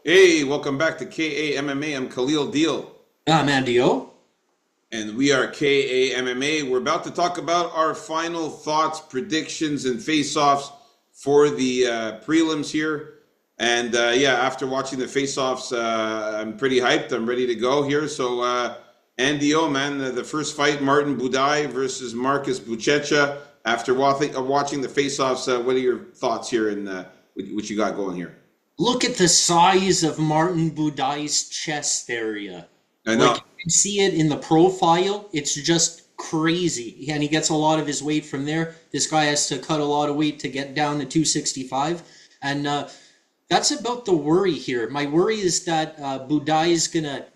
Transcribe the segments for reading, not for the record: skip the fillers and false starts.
Hey, welcome back to KA MMA. I'm Khalil Deal, I'm Andy-O. and we are KA MMA. We're about to talk about our final thoughts, predictions, and face-offs for the prelims here. And yeah, after watching the face-offs, I'm pretty hyped. I'm ready to go here. So, Andy O, man, the first fight, Martin Budai versus Marcus Buchecha. After watching the face-offs, what are your thoughts here and what you got going here? Look at the size of Martin Budai's chest area. I Like know. you can see it in the profile. It's just crazy. And he gets a lot of his weight from there. This guy has to cut a lot of weight to get down to 265. And that's about the worry here. My worry is that Budai's gonna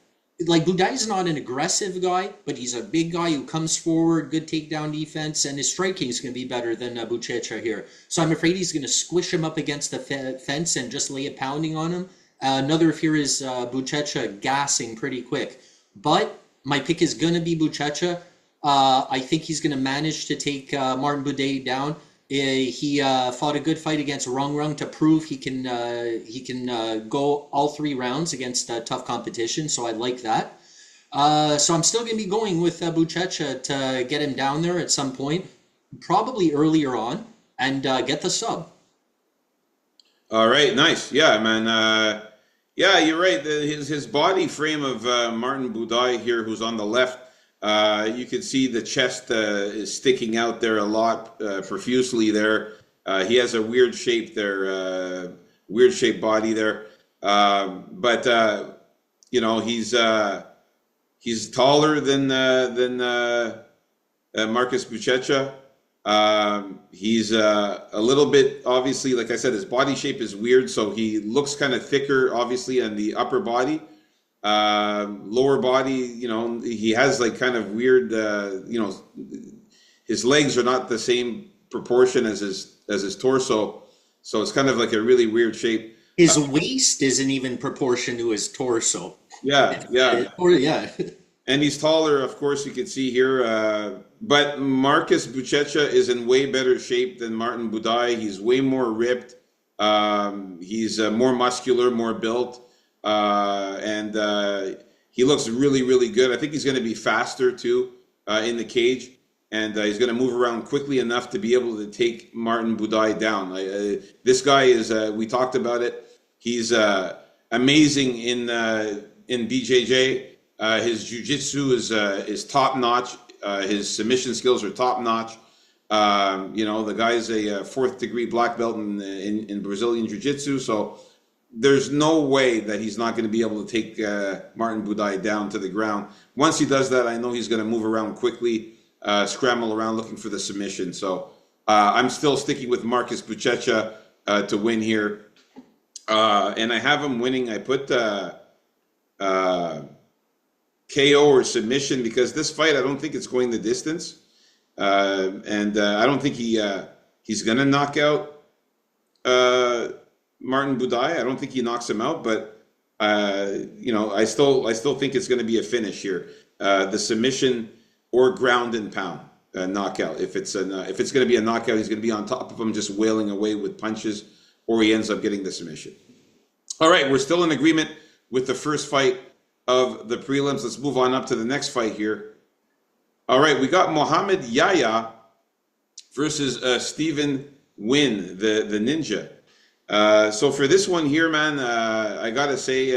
Budai's not an aggressive guy, but he's a big guy who comes forward, good takedown defense, and his striking is going to be better than Buchecha here. So I'm afraid he's going to squish him up against the fence and just lay a pounding on him. Another fear is Buchecha gassing pretty quick. But my pick is going to be Buchecha. I think he's going to manage to take Martin Budai down. He fought a good fight against Rung Rung to prove he can go all 3 rounds against tough competition. So I like that. So I'm still going to be going with Buchecha to get him down there at some point, probably earlier on, and get the sub. All right, nice. Yeah, man. Yeah, you're right. His body frame of Martin Budai here, who's on the left, you can see the chest is sticking out there a lot, profusely there. He has a weird shape there, weird shaped body there. But you know, he's taller than Marcus Buchecha. He's a little bit, obviously, like I said, his body shape is weird, so he looks kind of thicker, obviously, on the upper body. Lower body, you know, he has like kind of weird, you know, his legs are not the same proportion as his torso, so it's kind of like a really weird shape. His waist isn't even proportion to his torso. Yeah, yeah. Or yeah. And he's taller, of course, you can see here. But Marcus Buchecha is in way better shape than Martin Budai. He's way more ripped. He's more muscular, more built. And he looks really, really good. I think he's going to be faster, too, in the cage. And he's going to move around quickly enough to be able to take Martin Budai down. This guy is, we talked about it. He's amazing in BJJ. His jiu-jitsu is top notch. His submission skills are top notch. You know, the guy's a 4th-degree black belt in Brazilian jiu-jitsu, so there's no way that he's not going to be able to take Martin Budai down to the ground. Once he does that, I know he's going to move around quickly, scramble around looking for the submission. So I'm still sticking with Marcus Buchecha to win here, and I have him winning. I put KO or submission because this fight, I don't think it's going the distance, and I don't think he's going to knock out Martin Budai. I don't think he knocks him out, but you know, I still think it's going to be a finish here. The submission or ground and pound knockout. If it's going to be a knockout, he's going to be on top of him, just wailing away with punches, or he ends up getting the submission. All right, we're still in agreement with the first fight of the prelims. Let's move on up to the next fight here. All right, we got Mohamed Yahya versus Stephen Wynn, the ninja. So for this one here, man, I gotta say,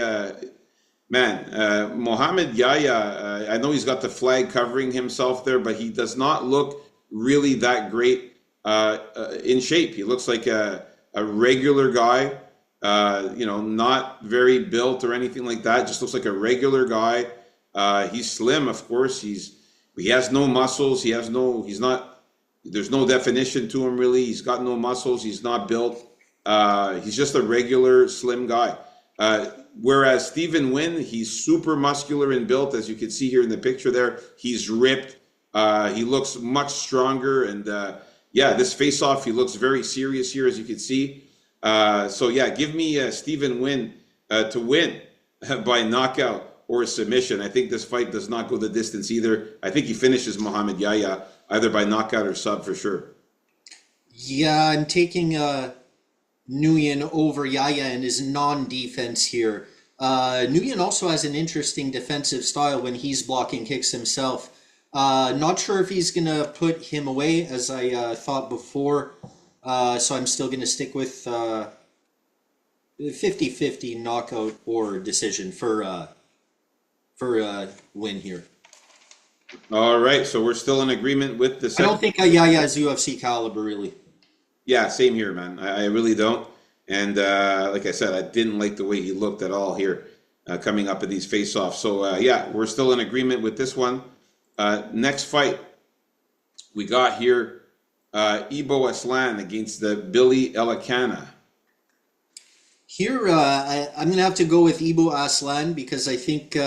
Mohamed Yahya, I know he's got the flag covering himself there, but he does not look really that great in shape. He looks like a regular guy, you know, not very built or anything like that. Just looks like a regular guy. He's slim, of course. He has no muscles. He's not. There's no definition to him really. He's got no muscles. He's not built. He's just a regular slim guy. Whereas Stephen Wynn, he's super muscular and built, as you can see here in the picture there. He's ripped. He looks much stronger. And yeah, this face-off, he looks very serious here, as you can see. So yeah, give me Stephen Wynn to win by knockout or a submission. I think this fight does not go the distance either. I think he finishes Muhammad Yahya either by knockout or sub for sure. Yeah, I'm taking Nguyen over Yaya in his non-defense here. Nguyen also has an interesting defensive style when he's blocking kicks himself. Not sure if he's going to put him away, as I thought before. So I'm still going to stick with 50-50 knockout or decision for win here. All right, so we're still in agreement with the I second. don't think Yaya is UFC caliber, really. Yeah, same here, man. I really don't. And like I said, I didn't like the way he looked at all here coming up in these face-offs. So, yeah, we're still in agreement with this one. Next fight, we got here Ibo Aslan against the Billy Elikana. Here, I'm going to have to go with Ibo Aslan because I think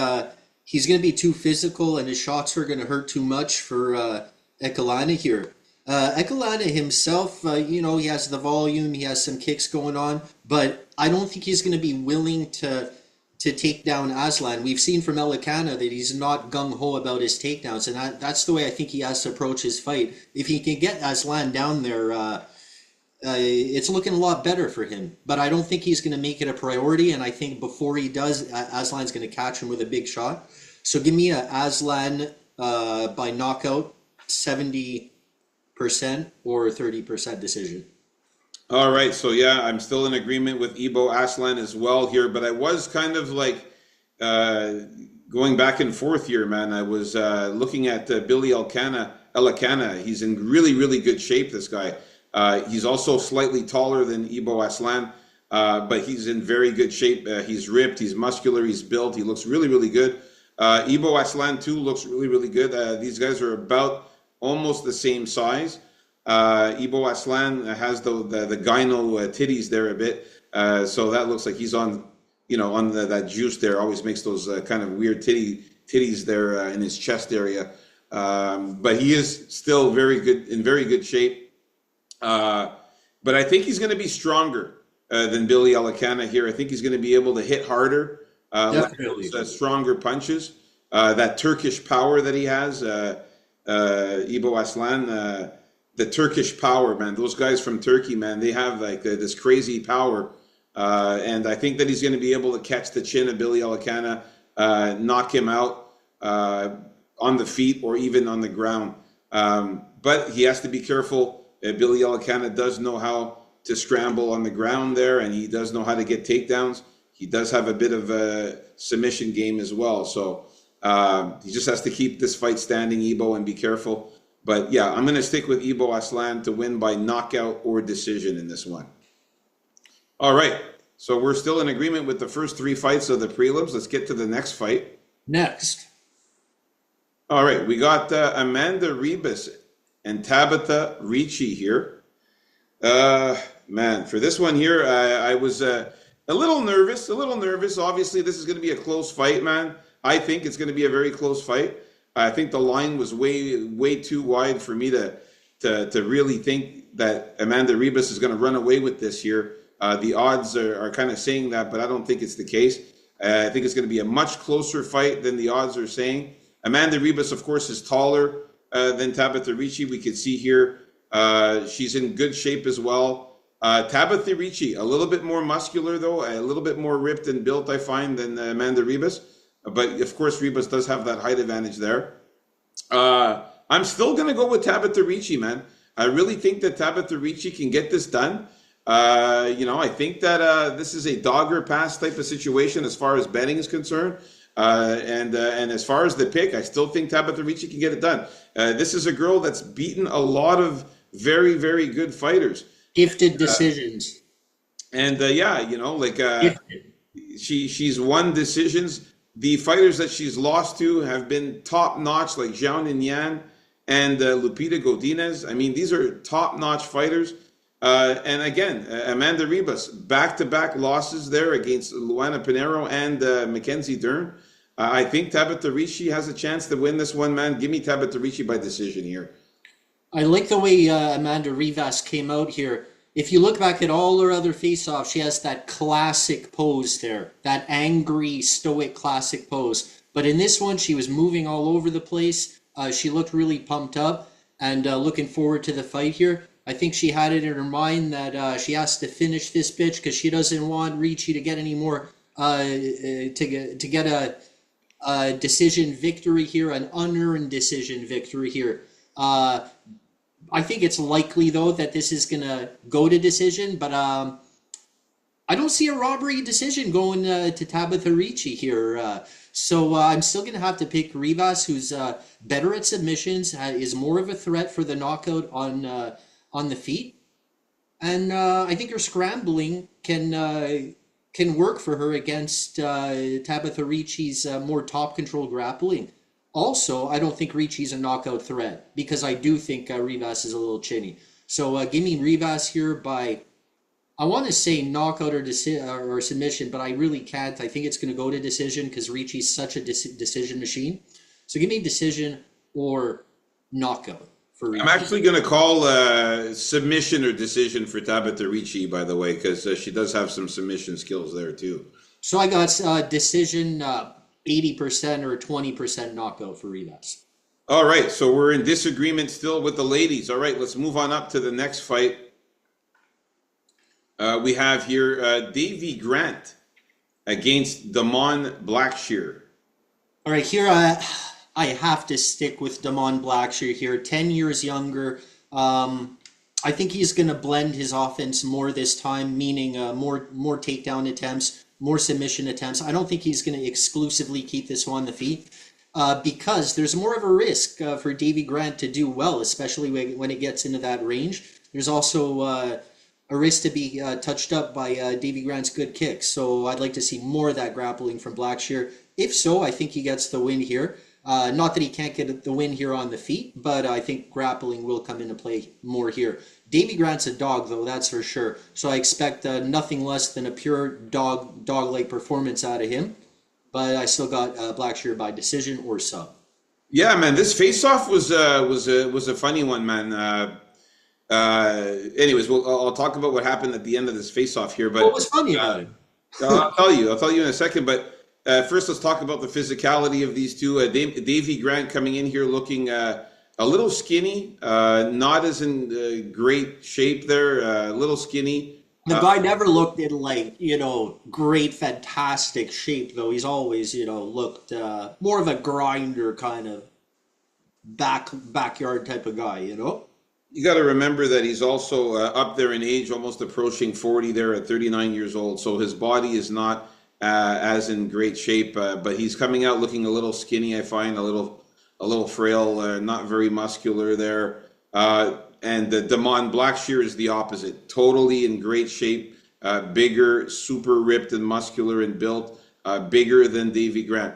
he's going to be too physical and his shots are going to hurt too much for Ekalana here. Ekalana himself, he has the volume, he has some kicks going on, but I don't think he's going to be willing to take down Aslan. We've seen from Elikana that he's not gung-ho about his takedowns, and that's the way I think he has to approach his fight. If he can get Aslan down there, it's looking a lot better for him, but I don't think he's going to make it a priority, and I think before he does, Aslan's going to catch him with a big shot. So give me a Aslan by knockout, 70% or 30% decision. All right, so yeah, I'm still in agreement with Ibo Aslan as well here, but I was kind of like going back and forth here, man. I was looking at Billy Elikana. He's in really, really good shape, this guy. He's also slightly taller than Ibo Aslan, but he's in very good shape. He's ripped, he's muscular, he's built, he looks really, really good. Ibo Aslan, too, looks really, really good. These guys are about almost the same size. Ibo Aslan has the gyno titties there a bit, so that looks like he's on, on that juice there. Always makes those kind of weird titties there in his chest area. But he is still in very good shape. But I think he's going to be stronger than Billy Elikana here. I think he's going to be able to hit harder, stronger punches. That Turkish power that he has, Ibo Aslan. The Turkish power, man. Those guys from Turkey, man, they have like this crazy power. And I think that he's going to be able to catch the chin of Billy Elikana, knock him out on the feet or even on the ground. But he has to be careful. Billy Elikana does know how to scramble on the ground there, and he does know how to get takedowns. He does have a bit of a submission game as well. So he just has to keep this fight standing, Ibo, and be careful. But yeah, I'm going to stick with Ibo Aslan to win by knockout or decision in this one. All right, so we're still in agreement with the first three fights of the prelims. Let's get to the next fight. Next. All right, we got Amanda Ribas and Tabitha Ricci here. Man, for this one here, I was a little nervous. Obviously, this is going to be a close fight, man. I think it's going to be a very close fight. I think the line was way too wide for me to really think that Amanda Ribas is going to run away with this here. The odds are kind of saying that, but I don't think it's the case. I think it's going to be a much closer fight than the odds are saying. Amanda Ribas, of course, is taller than Tabitha Ricci. We could see here she's in good shape as well. Tabitha Ricci, a little bit more muscular, though, a little bit more ripped and built, I find, than Amanda Ribas. But, of course, Ribas does have that height advantage there. I'm still going to go with Tabitha Ricci, man. I really think that Tabitha Ricci can get this done. I think that this is a dogger pass type of situation as far as betting is concerned. And as far as the pick, I still think Tabitha Ricci can get it done. This is a girl that's beaten a lot of very, very good fighters. Gifted decisions. She's won decisions. The fighters that she's lost to have been top-notch, like Zhao Ninian and Lupita Godinez. I mean, these are top-notch fighters. And again, Amanda Ribas, back-to-back losses there against Luana Pinheiro and Mackenzie Dern. I think Tabitha Ricci has a chance to win this one, man. Give me Tabitha Ricci by decision here. I like the way Amanda Ribas came out here. If you look back at all her other face-offs, she has that classic pose there, that angry, stoic, classic pose. But in this one, she was moving all over the place. She looked really pumped up and looking forward to the fight here. I think she had it in her mind that she has to finish this bitch because she doesn't want Ricci to get any more to get a decision victory here, an unearned decision victory here. I think it's likely though that this is gonna go to decision, but I don't see a robbery decision going to Tabitha Ricci here. So I'm still gonna have to pick Rivas, who's better at submissions, is more of a threat for the knockout on the feet, and I think her scrambling can work for her against Tabitha Ricci's more top control grappling. Also, I don't think Ricci's a knockout threat because I do think Rivas is a little chinny. So give me Rivas here by, I want to say knockout or submission, but I really can't. I think it's going to go to decision because Ricci's such a decision machine. So give me decision or knockout for Ricci. I'm actually going to call submission or decision for Tabitha Ricci, by the way, because she does have some submission skills there too. So I got decision 80% or 20% knockout for Rivas. All right, so we're in disagreement still with the ladies. All right, let's move on up to the next fight. We have here Davy Grant against Damon Blackshear. All right, here I have to stick with Damon Blackshear here. 10 years younger. I think he's going to blend his offense more this time, meaning more takedown attempts, more submission attempts. I don't think he's going to exclusively keep this one on the feet because there's more of a risk for Davy Grant to do well, especially when it gets into that range. There's also a risk to be touched up by Davy Grant's good kicks. So I'd like to see more of that grappling from Blackshear. If so, I think he gets the win here. Not that he can't get the win here on the feet, but I think grappling will come into play more here. Davy Grant's a dog, though, that's for sure. So I expect nothing less than a pure dog-like performance out of him. But I still got Blackshear by decision or sub. Yeah, man, this face-off was a funny one, man. Anyways, I'll talk about what happened at the end of this face-off here. But what was funny about it? I'll tell you in a second. But first, let's talk about the physicality of these two. Davy Grant coming in here looking a little skinny, not as in great shape there, a little skinny. The guy never looked in great, fantastic shape, though. He's always, looked more of a grinder kind of backyard type of guy, You got to remember that he's also up there in age, almost approaching 40 there at 39 years old. So his body is not as in great shape, but he's coming out looking a little skinny, I find, a little frail, not very muscular there. And Damon Blackshear is the opposite, totally in great shape, bigger, super ripped and muscular and built, bigger than Davy Grant.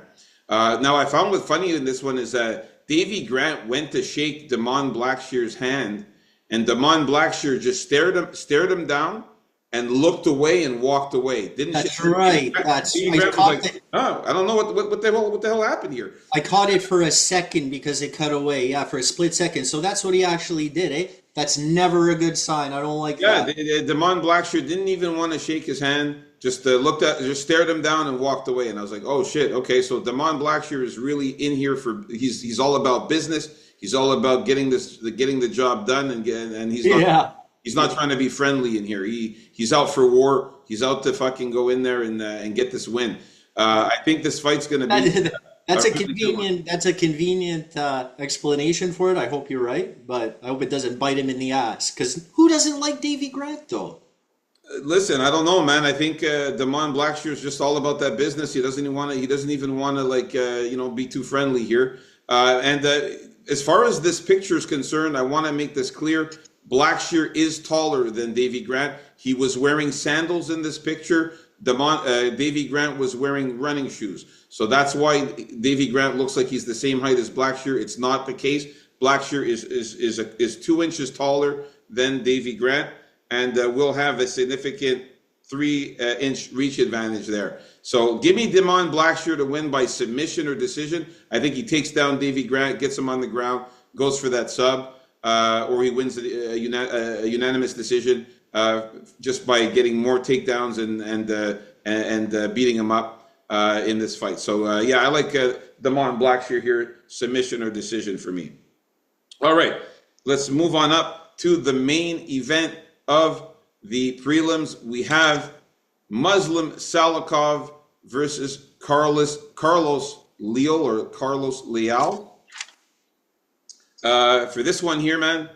Now, I found what's funny in this one is that Davy Grant went to shake Damon Blackshear's hand, and Damon Blackshear just stared him down and looked away and walked away. That's right. Oh, I don't know what the hell happened here. I caught it for a second because it cut away. Yeah, for a split second. So that's what he actually did, eh? That's never a good sign. I don't like that. Yeah, Damon Blackshear didn't even want to shake his hand. Just stared him down and walked away. And I was like, oh shit, okay. So Damon Blackshear is really in here he's all about business. He's all about getting the job done, and he's not. He's not trying to be friendly in here. He's out for war. He's out to fucking go in there and get this win. I think this fight's going to be. That's a convenient explanation for it. I hope you're right, but I hope it doesn't bite him in the ass. Because who doesn't like Davy Grant though? Listen, I don't know, man. I think Damon Blackshear is just all about that business. He doesn't even want to be too friendly here. And as far as this picture is concerned, I want to make this clear. Blackshear is taller than Davy Grant. He was wearing sandals in this picture. Davy Grant was wearing running shoes. So that's why Davy Grant looks like he's the same height as Blackshear. It's not the case. Blackshear is 2 inches taller than Davy Grant, and will have a significant 3-inch reach advantage there. So give me Damon Blackshear to win by submission or decision. I think he takes down Davy Grant, gets him on the ground, goes for that sub. Or he wins a unanimous decision. just by getting more takedowns and beating him up in this fight. So yeah, I like Damon Blackshear here, submission or decision for me. All right, let's move on up to the main event of the prelims. We have Muslim Salikov versus Carlos Leal or Carlos Leal. For this one here, man,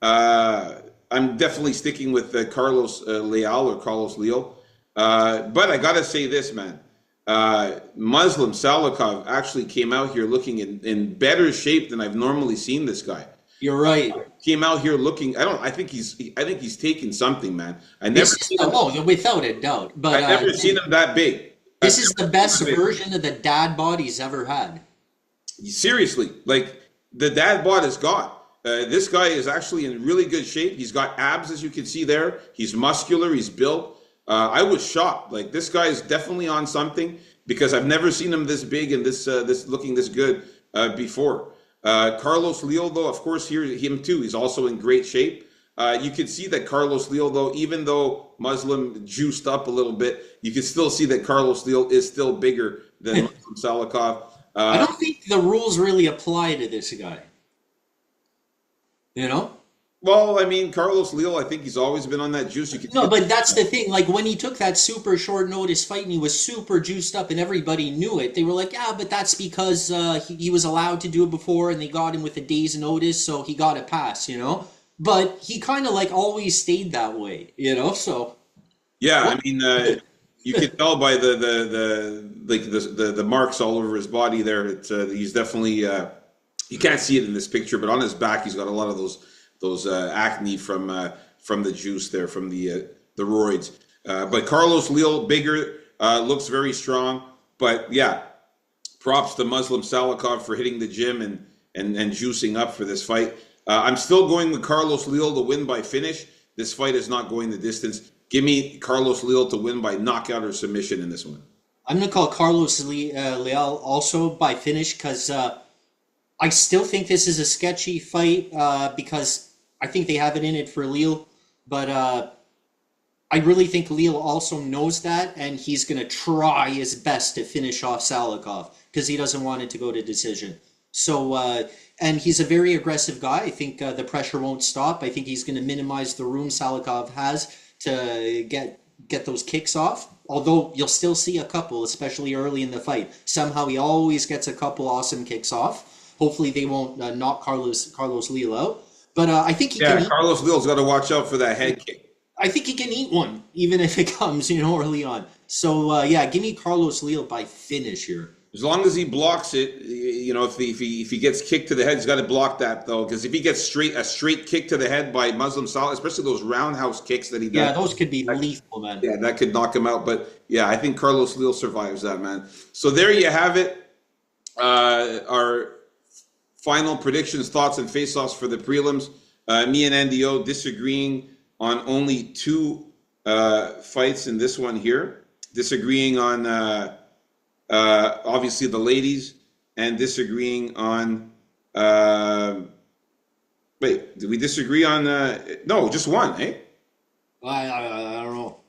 I'm definitely sticking with Carlos Leal or Carlos Leal. But I gotta say this, man. Muslim Salikov actually came out here looking in better shape than I've normally seen this guy. You're right. Came out here looking. I think he's taking something, man. I never seen him. Oh, without a doubt. But I've never seen him that big. This is the best version of the dad bod he's ever had. Seriously, like the dad bod is gone. This guy is actually in really good shape. He's got abs, as you can see there. He's muscular. He's built. I was shocked. Like this guy is definitely on something because I've never seen him this big and this looking this good before. Carlos Leal, though, of course, him too. He's also in great shape. You can see that Carlos Leal, though, even though Muslim juiced up a little bit, you can still see that Carlos Leal is still bigger than Muslim Salikov. I don't think the rules really apply to this guy. You know? Well, I mean, Carlos Leal, I think he's always been on that juice. No, but that's the thing. Like, when he took that super short notice fight and he was super juiced up and everybody knew it, they were like, yeah, but that's because he was allowed to do it before and they got him with a day's notice, so he got a pass, you know? But he kind of, like, always stayed that way, you know? So... Yeah, I mean, you can tell by the marks all over his body there. He's definitely... you can't see it in this picture, but on his back, he's got a lot of those acne from the juice there, from the roids. But Carlos Leal, bigger, looks very strong. But yeah, props to Muslim Salikov for hitting the gym and juicing up for this fight. I'm still going with Carlos Leal to win by finish. This fight is not going the distance. Give me Carlos Leal to win by knockout or submission in this one. I'm going to call Carlos Leal also by finish because I still think this is a sketchy fight because I think they have it in it for Leal. But I really think Leal also knows that, and he's going to try his best to finish off Salikov because he doesn't want it to go to decision. So, and he's a very aggressive guy. I think the pressure won't stop. I think he's going to minimize the room Salikov has to get those kicks off. Although you'll still see a couple, especially early in the fight. Somehow he always gets a couple awesome kicks off. Hopefully they won't knock Carlos Leal out. But I think he can. Carlos Leal's got to watch out for that head kick. I think he can eat one, even if it comes, early on. So yeah, give me Carlos Leal by finish here. As long as he blocks it, if he gets kicked to the head, he's got to block that though. Because if he gets a straight kick to the head by Muslim Salikov, especially those roundhouse kicks that he does, yeah, those could be lethal, man. Yeah, that could knock him out. But yeah, I think Carlos Leal survives that, man. So there you have it. Our final predictions, thoughts, and face-offs for the prelims. Me and NDO disagreeing on only two fights in this one here. Disagreeing on obviously the ladies, and disagreeing on wait, did we disagree on no, just one, eh? I don't know.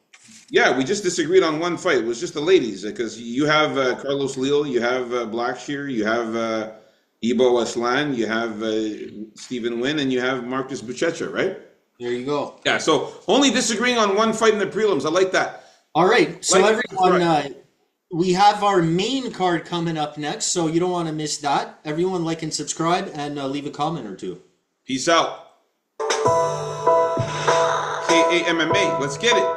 Yeah, we just disagreed on one fight. It was just the ladies, because you have Carlos Leal, you have Blackshear, you have Ibo Aslan, you have Stephen Wynn, and you have Marcus Buchecha, right? There you go. Yeah, so only disagreeing on one fight in the prelims. I like that. All right, so everyone, we have our main card coming up next, so you don't want to miss that. Everyone, like and subscribe, and leave a comment or two. Peace out. KAMMA, let's get it.